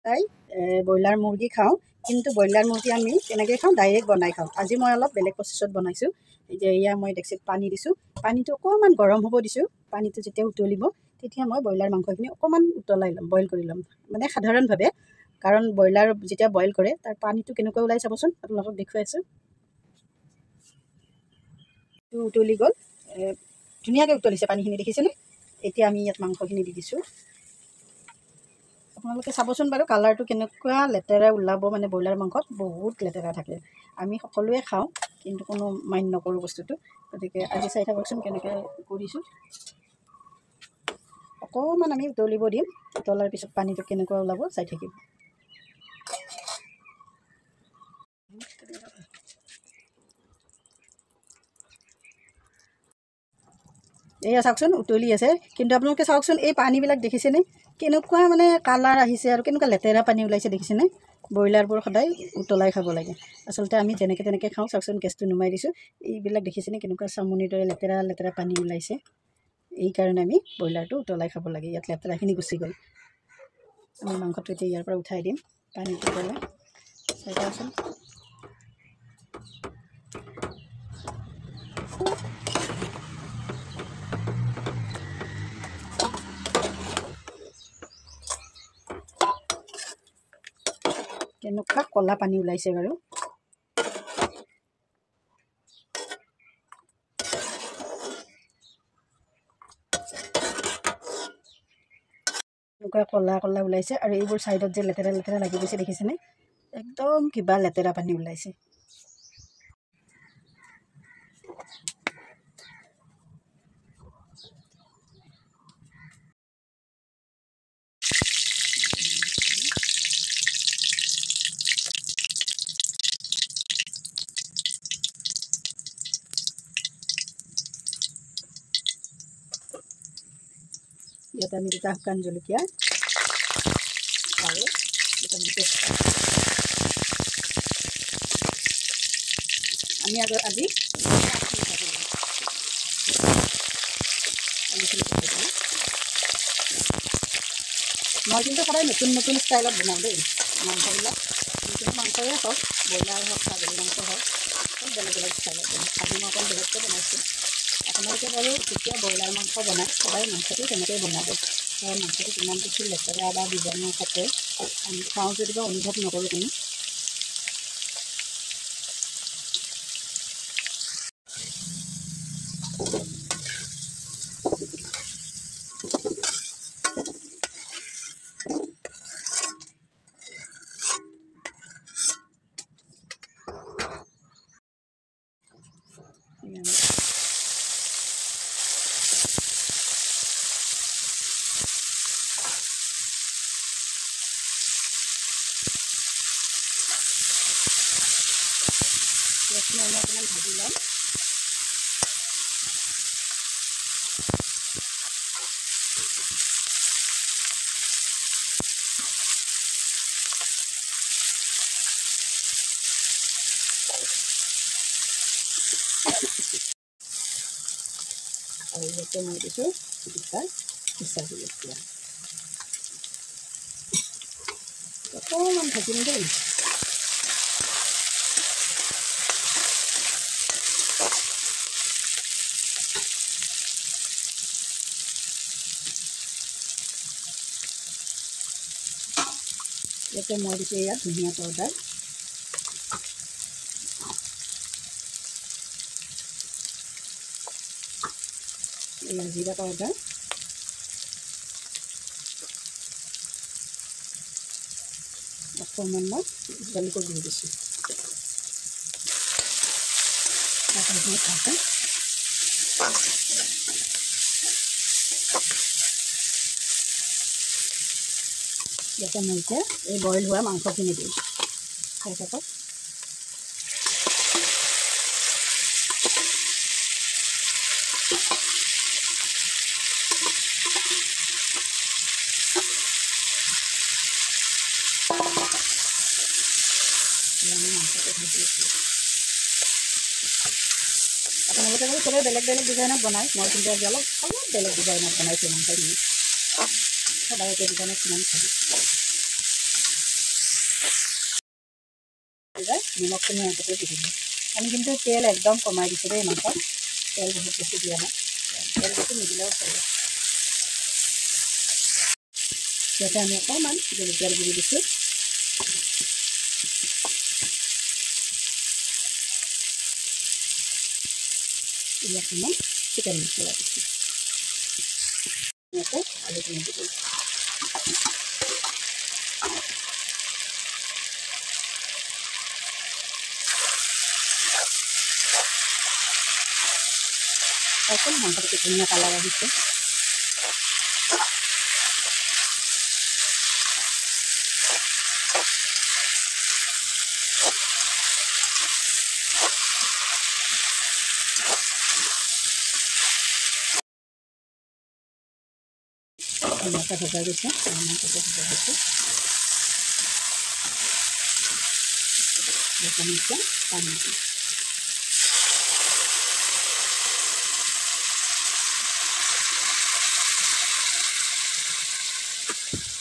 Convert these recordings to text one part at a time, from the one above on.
তাই ব্ৰইলাৰ মুৰ্গী খাওঁ, কিন্তু ব্ৰইলাৰ মুৰ্গী আমি কেনেকৈ খাওঁ, ডাইৰেক্ট বনাই খাওঁ। আজি মই অলপ বেলেগ প্ৰচেছত বনাইছোঁ। এতিয়া এয়া মই ডেক্সিত পানী দিছোঁ, পানীটো অকণমান গৰম হ'ব দিছোঁ। পানীটো যেতিয়া উতলিব তেতিয়া মই ব্ৰইলাৰ মাংসখিনি অকণমান উতলাই ল'ম, বইল কৰি ল'ম, মানে সাধাৰণভাৱে। কাৰণ ব্ৰইলাৰ যেতিয়া বইল কৰে তাৰ পানীটো কেনেকৈ ওলাই চাবচোন, আপোনালোকক দেখুৱাই আছোঁ। উতলি গ'ল, ধুনীয়াকৈ উতলিছে পানীখিনি, দেখিছেনে? এতিয়া আমি ইয়াত মাংসখিনি দি দিছোঁ। আপোনালোকে চাবচোন বাৰু কালাৰটো কেনেকুৱা লেতেৰা ওলাব, মানে ব্ৰইলাৰ মাংসত বহুত লেতেৰা থাকে। আমি সকলোৱে খাওঁ কিন্তু কোনো মাইণ্ড নকৰোঁ বস্তুটো। গতিকে আজি চাই থাককচোন কেনেকৈ কৰিছোঁ। অকণমান আমি উতলিব দিম, উতলাৰ পিছত পানীটো কেনেকুৱা ওলাব চাই থাকিম। এয়া চাওকচোন উতলি আছে, কিন্তু আপোনালোকে চাওকচোন এই পানীবিলাক দেখিছেনে কেনেকুৱা মানে কালাৰ আহিছে আৰু কেনেকুৱা লেতেৰা পানী ওলাইছে, দেখিছেনে? ব্ৰইলাৰবোৰ সদায় উতলাই খাব লাগে। আচলতে আমি যেনেকৈ তেনেকৈ খাওঁ। চাওকচোন গেছটো নুমাই দিছোঁ, এইবিলাক দেখিছেনে কেনেকুৱা চামনিৰ দৰে লেতেৰা লেতেৰা পানী ওলাইছে। এইকাৰণে আমি ব্ৰইলাৰটো উতলাই খাব লাগে। ইয়াত লেতেৰাখিনি গুচি গ'ল। আমি মাংসটো এতিয়া ইয়াৰ পৰা উঠাই দিম, পানীটো পেলাই চাই চাওকচোন। কেনেকুৱা ক'লা পানী ওলাইছে বাৰু। এনেকুৱা ক'লা ক'লা ওলাইছে, আৰু এইবোৰ ছাইডত যে লেতেৰা লেতেৰা লাগি গৈছে, দেখিছেনে? একদম কিবা লেতেৰা পানী ওলাইছে। ইয়াতে আমি দুটা শুকান জলকীয়া আৰু দুটা তেজপাত, আমি আজি মই কিন্তু সদায় নতুন নতুন ষ্টাইলত বনাওঁ দেই মাংসবিলাক। যিকোনো মাংসৰে হওক, ব্ৰইলাৰ হওক, ছাগলী মাংস হওক, চব বেলেগ বেলেগ ষ্টাইলত বনাওঁ। আজি মই অকণ বেলেগকৈ বনাইছোঁ। আপোনালোকে বাৰু যেতিয়া ব্ৰইলাৰ মাংস বনায় সদায় মাংসটো তেনেকৈ বনাব। কাৰণ মাংসটো কিমান বেছি লেতেৰা বা বীজাণু থাকে আমি খাওঁ যদিও অনুভৱ নকৰোঁ কোনো। অকণমান ভাজি ল'ম। আৰু ইয়াতে মই দিছোঁ দুটা কেঁচা জলকীয়া, অকণমান ভাজিম দেই। ইয়াতে মই দিছোঁ ইয়াত ধনিয়া পাউডাৰ, এয়া জিৰা পাউডাৰ, অকণমান মই জালুকৰ গুড়ি দিছোঁ। ইয়াতে মই এতিয়া এই বইল হোৱা মাংসখিনি দিওঁ, খাই থাকক। আপোনালোকে বাৰু চবেই বেলেগ বেলেগ ডিজাইনত বনায়, মই কিন্তু আজি অলপ বেলেগ ডিজাইনত বনাইছোঁ মাংসখিনি। সদায় একে ডিজাইনত কিমান খাবি। নিমখখিনি আগতে দি দিলোঁ আমি কিন্তু তেল একদম কমাই দিছোঁ দেই মাংসত তেল বহুত বেছি দিয়া নাই তেল বেছি নিদিলেও চলে ইয়াতে আমি অকণমান জলকীয়াৰ গুড়ি দিছোঁ ইয়াত মই চিকেন মছলা দিছোঁ ইয়াতে আলুখিনি দি দিলোঁ এখন মাংসটো ধুনীয়া কালাৰ আহিছে ধুনীয়াকৈ ভজা গৈছে মাংসটো ভজা গৈছে এতিয়া পানী দিওঁ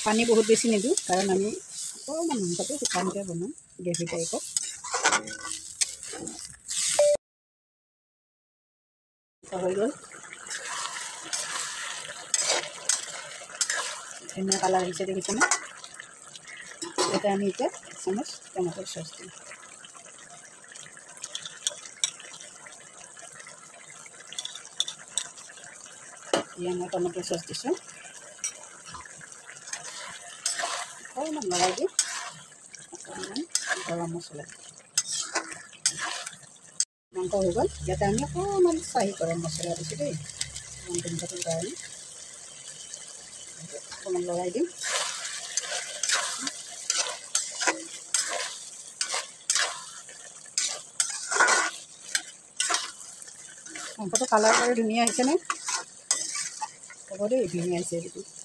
পানী বহুত বেছি নিদিওঁ কাৰণ আমি অকণমান মাংসটো শুকানকৈ বনাম গ্ৰেভি টাইপত হৈ গ'ল ধুনীয়া কালাৰ আহিছে দেখিছেনে এটা আমি এতিয়া চামুচ টমেটৰ চচ দিম এতিয়া মই টমেটৰ চচ দিছোঁ অকণমান লগাই দিম অকণমান গৰম মছলা মাংস হৈ গ'ল ইয়াতে আমি অকণমান চাহী গৰম মছলা দিছোঁ দেই মাংসটোৰ কাৰণে অকণমান লগাই দিম মাংসটো কালাৰ কৰি ধুনীয়া আহিছেনে হ'ব দেই ধুনীয়া আহিছে এইটো